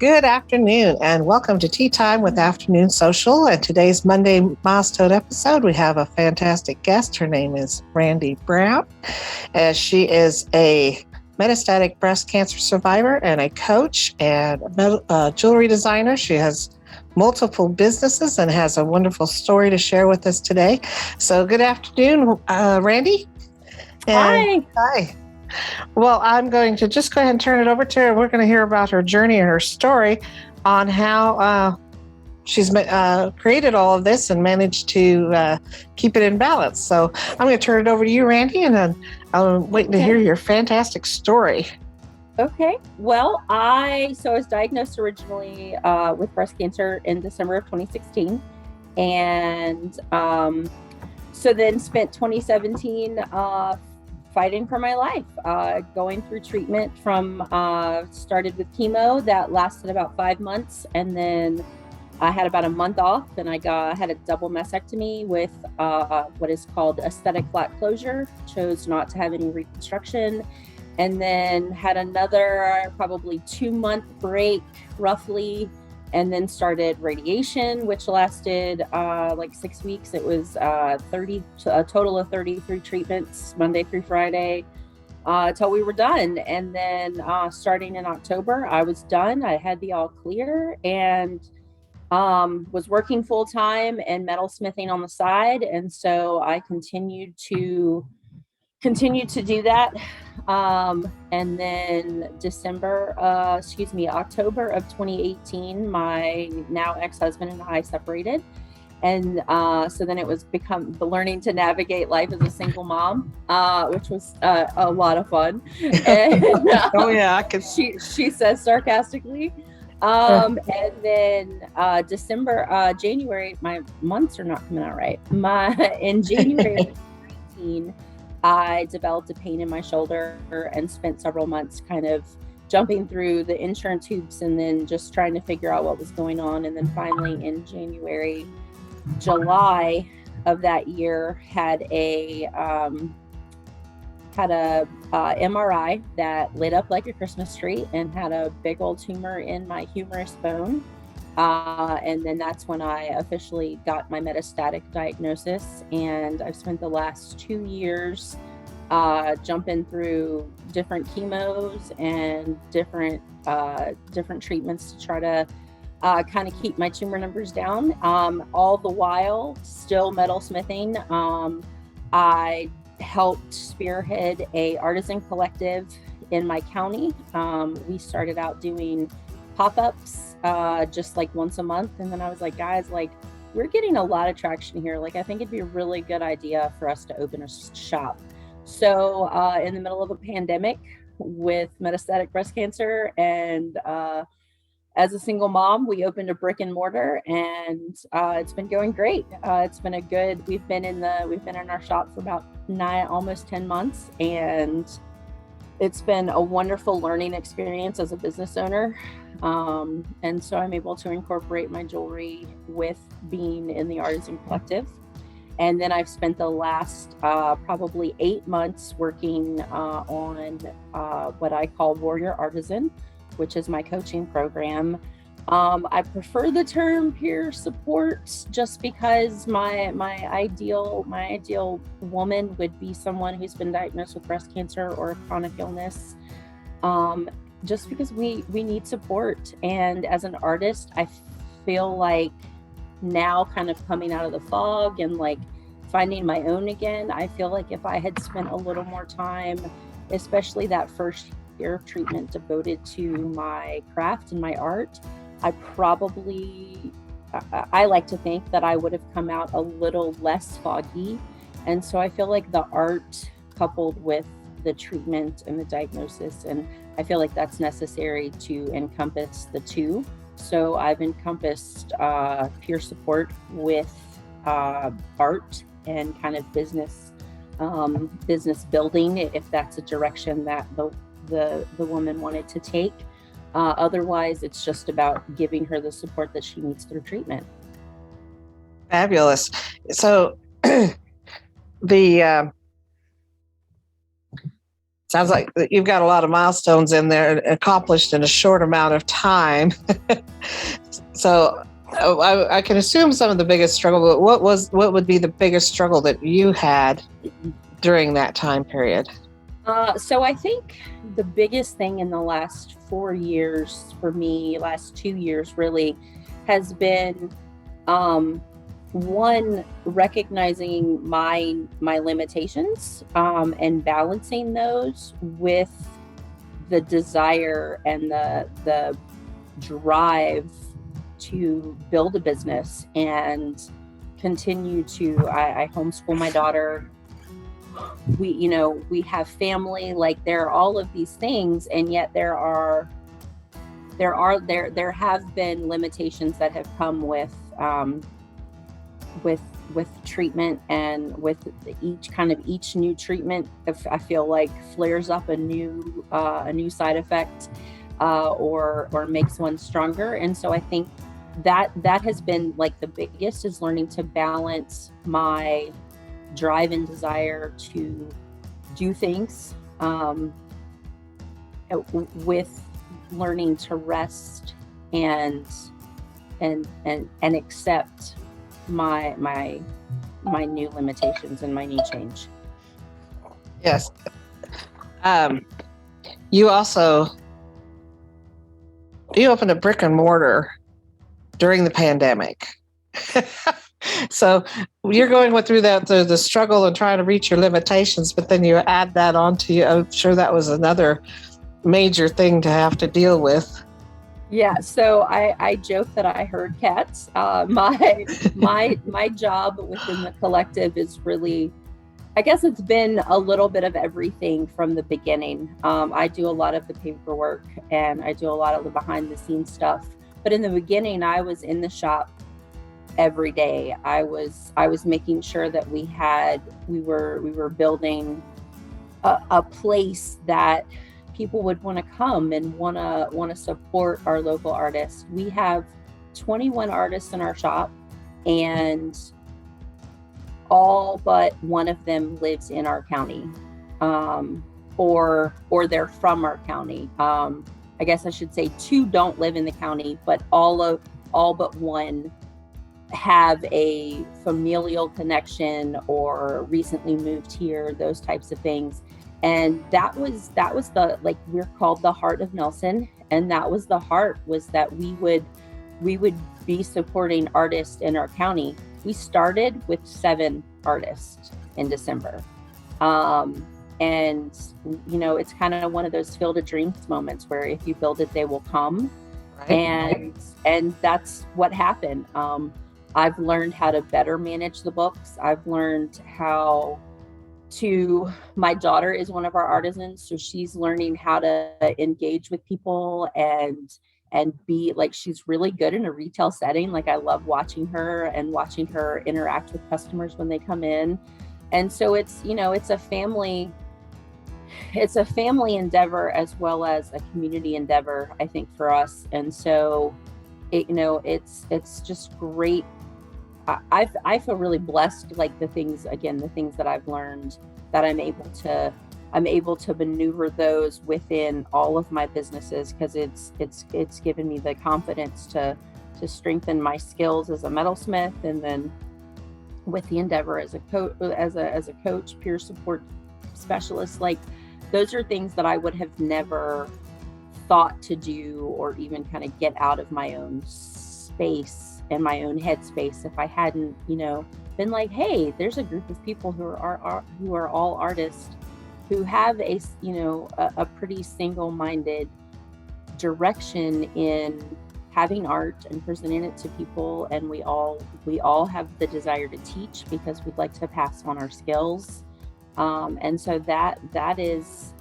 Good afternoon, and welcome to Tea Time with Afternoon Social. And today's Monday milestone episode, we have a fantastic guest. Her name is Randi Brown, as she is a metastatic breast cancer survivor and a coach and a jewelry designer. She has multiple businesses and has a wonderful story to share with us today. So good afternoon, Randi. And Hi. Well, I'm going to just go ahead and turn it over to her. We're going to hear about her journey and her story on how she's created all of this and managed to keep it in balance. So I'm going to turn it over to you, Randi, and then I'm waiting to hear your fantastic story. Okay. Well, I was diagnosed originally with breast cancer in December of 2016. And so then spent 2017 fighting for my life, going through treatment from started with chemo that lasted about 5 months, and then I had about a month off, and I had a double mastectomy with what is called aesthetic flat closure. Chose not to have any reconstruction, and then had another probably 2-month break roughly, and then started radiation, which lasted like 6 weeks. It was a total of 33 treatments, Monday through Friday, till we were done. And then starting in October, I was done. I had the all clear, and was working full time and metalsmithing on the side. And so I continued to do that. And then October of 2018, my now ex-husband and I separated. And so then it was the learning to navigate life as a single mom, which was a lot of fun. And, oh yeah, I could. She says sarcastically. And then January, my months are not coming out right. In January 2019, I developed a pain in my shoulder and spent several months kind of jumping through the insurance hoops and then just trying to figure out what was going on. And then finally in July of that year, had a MRI that lit up like a Christmas tree and had a big old tumor in my humerus bone. And then that's when I officially got my metastatic diagnosis. And I've spent the last 2 years jumping through different chemos and different treatments to try to kind of keep my tumor numbers down. All the while, still metalsmithing. I helped spearhead a artisan collective in my county. We started out doing pop-ups just like once a month, and then I was like, guys, like, we're getting a lot of traction here. Like, I think it'd be a really good idea for us to open a shop. So in the middle of a pandemic with metastatic breast cancer, and as a single mom, we opened a brick and mortar, and it's been going great. It's been we've been in our shop for about almost 10 months, and it's been a wonderful learning experience as a business owner. And so I'm able to incorporate my jewelry with being in the Artisan Collective. And then I've spent the last probably 8 months working on what I call Warrior Artisan, which is my coaching program. I prefer the term peer support just because my ideal woman would be someone who's been diagnosed with breast cancer or a chronic illness. Just because we need support. And as an artist, I feel like now kind of coming out of the fog and like finding my own again, I feel like if I had spent a little more time, especially that first year of treatment devoted to my craft and my art, I like to think that I would have come out a little less foggy. And so I feel like the art coupled with the treatment and the diagnosis, and I feel like that's necessary to encompass the two. So I've encompassed peer support with art and kind of business building, if that's a direction that the woman wanted to take. Otherwise, it's just about giving her the support that she needs through treatment. Fabulous. So Sounds like you've got a lot of milestones in there accomplished in a short amount of time. So I can assume some of the biggest struggle, but what would be the biggest struggle that you had during that time period? So I think the biggest thing in the last 4 years for me, last 2 years really, has been one, recognizing my limitations, and balancing those with the desire and the drive to build a business and continue to. I homeschool my daughter. We have family. Like, there are all of these things, and yet there have been limitations that have come with treatment, and with each new treatment, if I feel like flares up a new side effect, or makes one stronger. And so I think that has been like the biggest, is learning to balance my drive and desire to do things, with learning to rest and accept my new limitations and my new change. Yes. You opened a brick and mortar during the pandemic. So you're going through the struggle and trying to reach your limitations, but then you add that on to you. I'm sure that was another major thing to have to deal with. Yeah, so I joke that I herd cats. My job within the collective is really, I guess it's been a little bit of everything from the beginning. I do a lot of the paperwork, and I do a lot of the behind the scenes stuff. But in the beginning, I was in the shop every day. I was making sure that we were building a place that people would want to come and want to support our local artists. We have 21 artists in our shop, and all but one of them lives in our county, or they're from our county. I guess I should say 2 don't live in the county, but all but one have a familial connection or recently moved here, those types of things. And that was the, like, we're called the Heart of Nelson, and that was the heart, was that we would be supporting artists in our county. We started with 7 artists in December. And it's kind of one of those Field of Dreams moments where if you build it, they will come. Right. And that's what happened. I've learned how to better manage the books. I've learned how my daughter is one of our artisans, so she's learning how to engage with people and be like, she's really good in a retail setting. Like, I love watching her interact with customers when they come in. And so it's a family endeavor as well as a community endeavor, I think, for us. And so it's just great. I feel really blessed, like the things that I've learned, that I'm able to maneuver those within all of my businesses, because it's given me the confidence to strengthen my skills as a metalsmith, and then with the endeavor as a coach, peer support specialist. Like, those are things that I would have never thought to do, or even kind of get out of my own space and my own headspace, if I hadn't, been like, hey, there's a group of people who are all artists, who have a pretty single-minded direction in having art and presenting it to people, and we all have the desire to teach because we'd like to pass on our skills, and so that is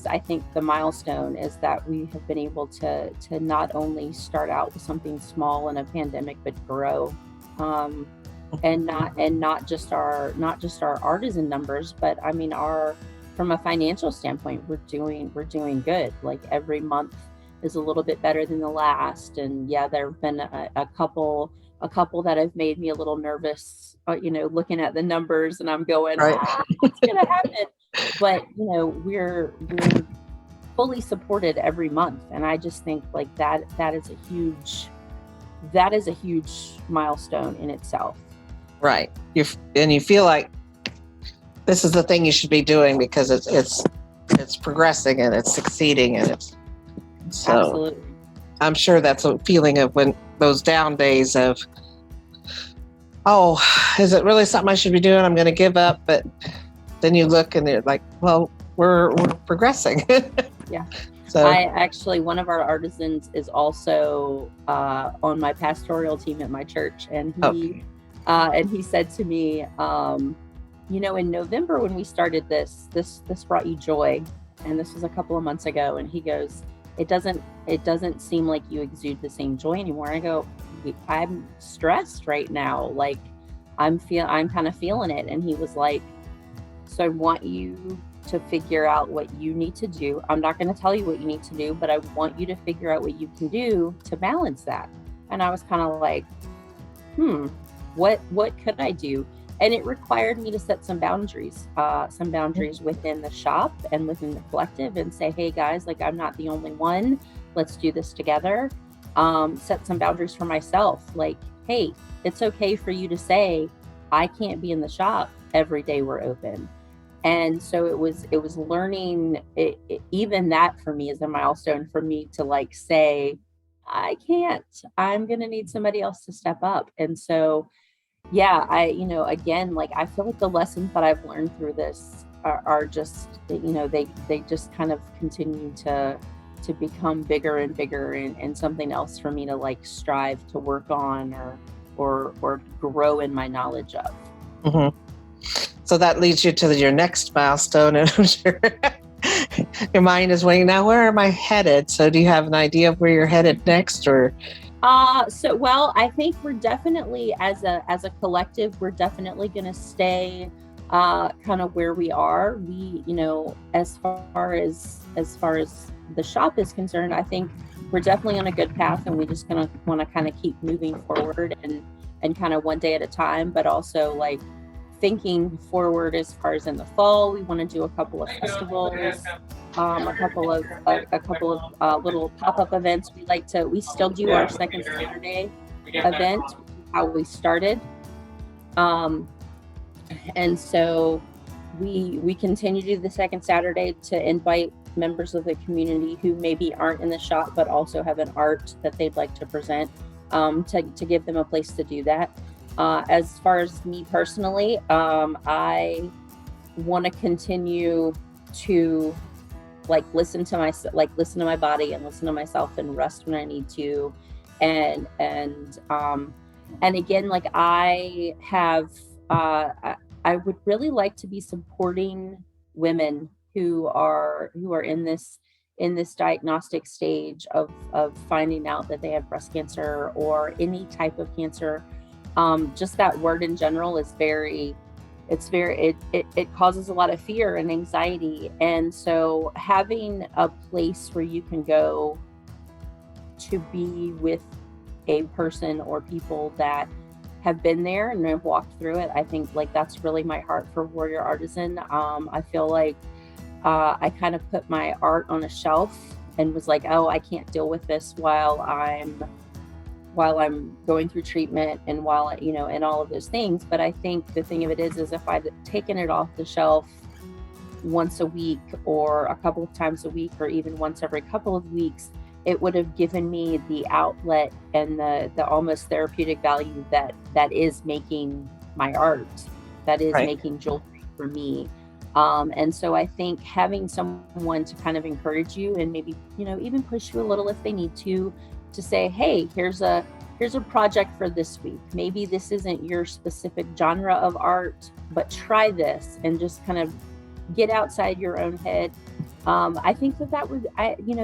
I think the milestone, is that we have been able to not only start out with something small in a pandemic, but grow, and not just our artisan numbers, but I mean, from a financial standpoint, we're doing good. Like, every month is a little bit better than the last. And yeah, there have been a couple that have made me a little nervous, looking at the numbers, and I'm going, right. What's gonna happen? but we're fully supported every month, and I just think like that is a huge milestone in itself. Right. You feel like this is the thing you should be doing because it's progressing and it's succeeding and it's so. Absolutely. I'm sure that's a feeling of when those down days of, oh, is it really something I should be doing? I'm going to give up, but then you look and you're like, well, we're progressing. Yeah. So I actually, one of our artisans is also on my pastoral team at my church, and he said to me, in November when we started this brought you joy, and this was a couple of months ago, and he goes, it doesn't seem like you exude the same joy anymore. I go, I'm stressed right now, like I'm kind of feeling it. And he was like, so I want you to figure out what you need to do. I'm not going to tell you what you need to do, but I want you to figure out what you can do to balance that. And I was kind of like, what could I do? And it required me to set some boundaries within the shop and within the collective, and say, hey guys, like I'm not the only one. Let's do this together. Set some boundaries for myself. Like, hey, it's okay for you to say, I can't be in the shop every day we're open. And so it was learning even that for me is a milestone for me to like say, I can't, I'm going to need somebody else to step up. And so, yeah, again, like I feel like the lessons that I've learned through this are just, they just kind of continue to become bigger and bigger and something else for me to like strive to work on or grow in my knowledge of. Mm-hmm. So that leads you to your next milestone, and I'm sure your mind is waiting. Now, where am I headed? So do you have an idea of where you're headed next, or? Well, I think we're definitely, as a collective, we're definitely going to stay kind of where we are. We, as far as the shop is concerned, I think we're definitely on a good path, and we just want to kind of keep moving forward and kind of one day at a time, but also like thinking forward as far as in the fall, we want to do a couple of festivals, a couple of little pop-up events. We still do our second Saturday event, how we started. And so we continue to do the second Saturday to invite members of the community who maybe aren't in the shop, but also have an art that they'd like to present, to give them a place to do that. As far as me personally, I want to continue to listen to my body and listen to myself and rest when I need to. And again, like I have, I would really like to be supporting women who are in this diagnostic stage of finding out that they have breast cancer or any type of cancer. Just that word in general is it causes a lot of fear and anxiety. And so having a place where you can go to be with a person or people that have been there and have walked through it, I think like that's really my heart for Warrior Artisan. I feel like I kind of put my art on a shelf and was like, oh, I can't deal with this while I'm going through treatment and while, and all of those things. But I think the thing of it is if I'd taken it off the shelf once a week or a couple of times a week, or even once every couple of weeks, it would have given me the outlet and the almost therapeutic value that is making my art, that is Right. making jewelry for me. And so I think having someone to kind of encourage you and maybe, even push you a little if they need to say, hey, here's a project for this week. Maybe this isn't your specific genre of art, but try this and just kind of get outside your own head. I think that would,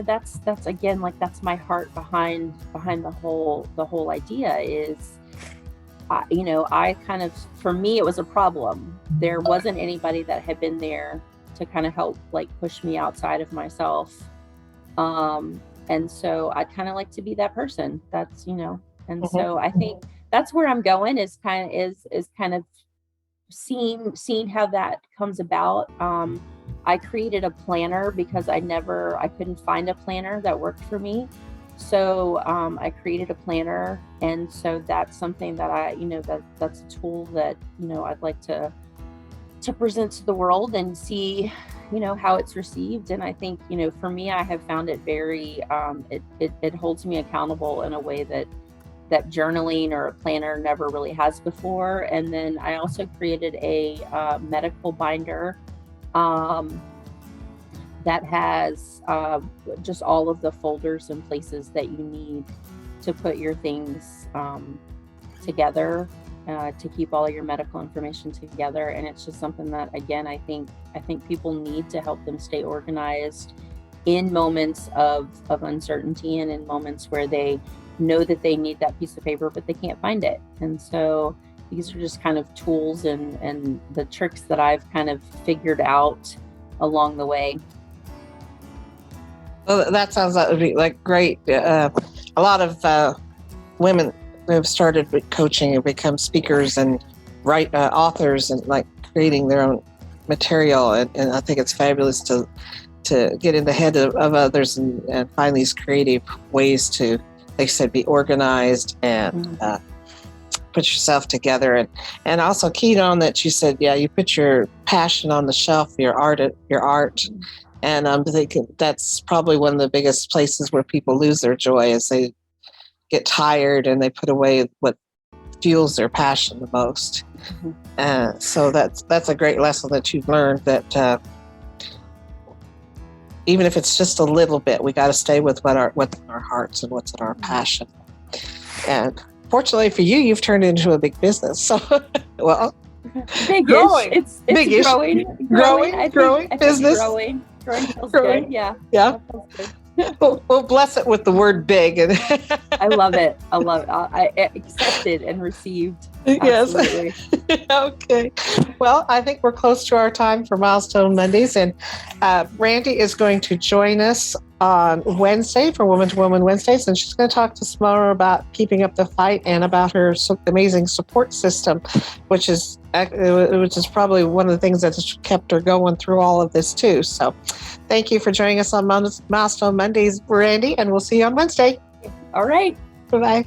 that's again, like that's my heart behind the whole idea is, I kind of, for me, it was a problem. There wasn't anybody that had been there to kind of help like push me outside of myself. And so I'd kind of like to be that person that's, and so I think that's where I'm going is kind of seeing how that comes about. I created a planner because I couldn't find a planner that worked for me. So I created a planner, and so that's something that that's a tool that I'd like to present to the world and see how it's received. And I think for me, I have found it very it holds me accountable in a way that journaling or a planner never really has before. And then I also created a medical binder that has just all of the folders and places that you need to put your things together, to keep all your medical information together. And it's just something that, again, I think people need to help them stay organized in moments of uncertainty, and in moments where they know that they need that piece of paper, but they can't find it. And so these are just kind of tools and the tricks that I've kind of figured out along the way. Well, that sounds like great. A lot of women who have started with coaching and become speakers and write authors and like creating their own material. And I think it's fabulous to get in the head of others and find these creative ways to, like I said, be organized and put yourself together. And also keyed on that you said, you put your passion on the shelf, your art. And I'm thinking that's probably one of the biggest places where people lose their joy, is they get tired and they put away what fuels their passion the most. So that's a great lesson that you've learned, that even if it's just a little bit, we got to stay with what's in our hearts and what's in our passion. And fortunately for you, you've turned it into a big business. So, well, big-ish. Growing. It's big-ish. Growing business. Growing feels good. Yeah. Yeah. We'll bless it with the word big. I love it. I accepted and received. Absolutely. Yes. Okay. Well, I think we're close to our time for Milestone Mondays. And Randi is going to join us on Wednesday for Woman to Woman Wednesdays. And she's going to talk to us more about keeping up the fight and about her amazing support system, which is probably one of the things that's kept her going through all of this too. So thank you for joining us on Milestone Mondays, Randi, and we'll see you on Wednesday. All right. Bye-bye.